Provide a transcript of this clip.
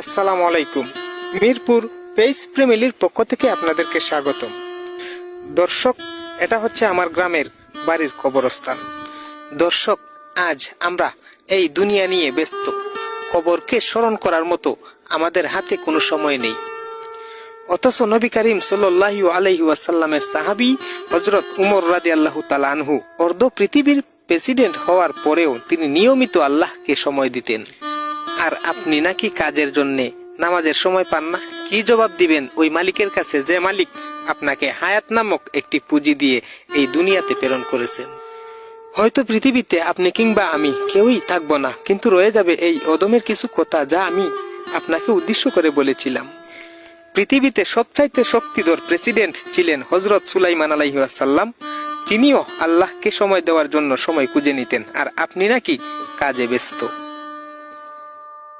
আসসালামু আলাইকুম। মিরপুর পেইস ফ্যামিলির পক্ষ থেকে আপনাদেরকে স্বাগতম। দর্শক, এটা হচ্ছে আমার গ্রামের বাড়ির কবরস্থান। দর্শক, আজ আমরা এই দুনিয়া নিয়ে ব্যস্ত। কবরকে স্মরণ করার মতো আমাদের হাতে কোনো সময় নেই। অথচ নবী করিম সাল্লাল্লাহু আলাইহি ওয়াসাল্লামের সাহাবী হযরত উমর রাদিয়াল্লাহু তাআলা আনহু অর্ধ পৃথিবীর প্রেসিডেন্ট হওয়ার পরেও তিনি নিয়মিত আল্লাহকে সময় দিতেন। আর আপনি নাকি কাজের জন্যে নামাজের সময় পান না? কি জবাব দিবেন ওই মালিকের কাছে, যে মালিক আপনাকে হায়াত নামক একটি পুঁজি দিয়ে এই দুনিয়াতে প্রেরণ করেছেন? হয়তো পৃথিবীতে আপনি কিংবা আমি কেউই থাকবো না, কিন্তু রয়ে যাবে এই অদমের কিছু কথা যা আমি আপনাকে উদ্দেশ্য করে বলেছিলাম। পৃথিবীতে সবচাইতে শক্তিধর প্রেসিডেন্ট ছিলেন হযরত সুলাইমান আলাইহিস সালাম। তিনিও আল্লাহকে সময় দেওয়ার জন্য সময় খুঁজে নিতেন, আর আপনি নাকি কাজে ব্যস্ত।